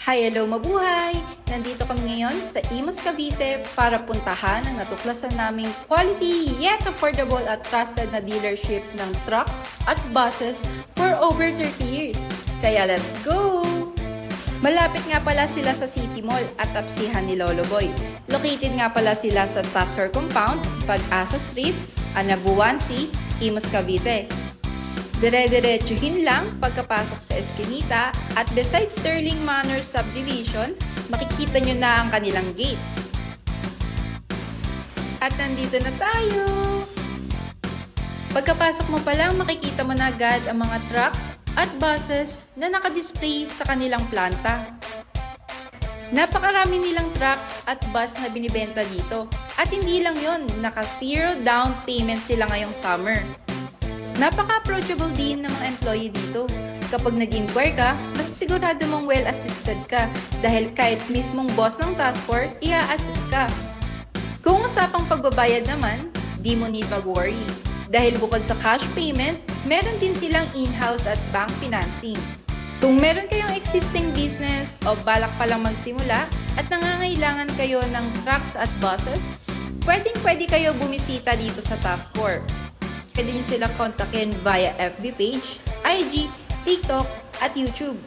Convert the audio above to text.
Hi, hello, mabuhay! Nandito kami ngayon sa Imus, Cavite para puntahan ang natuklasan naming quality yet affordable at trusted na dealership ng trucks at buses for over 30 years. Kaya let's go! Malapit nga pala sila sa City Mall at tapsihan ni Lolo Boy. Located nga pala sila sa Tasker Compound, Pag-asa Street, Anabuan C, Imus, Cavite. Dire-diretsuhin lang pagkapasok sa Eskinita at beside Sterling Manor Subdivision, makikita nyo na ang kanilang gate. At nandito na tayo! Pagkapasok mo pa lang, makikita mo na agad ang mga trucks at buses na nakadisplay sa kanilang planta. Napakarami nilang trucks at bus na binibenta dito. At hindi lang yon, naka-zero down payment sila ngayong summer. Napaka-approachable din ng mga employee dito. Kapag nag-inquire ka, masisigurado mong well-assisted ka dahil kahit mismong boss ng task force, i-assist ka. Kung usapang pagbabayad naman, di mo need mag-worry. Dahil bukod sa cash payment, meron din silang in-house at bank financing. Kung meron kayong existing business o balak pa lang magsimula at nangangailangan kayo ng trucks at buses, pwedeng-pwede kayo bumisita dito sa task force. Pwede nyo sila kontakin via FB page, IG, TikTok, at YouTube.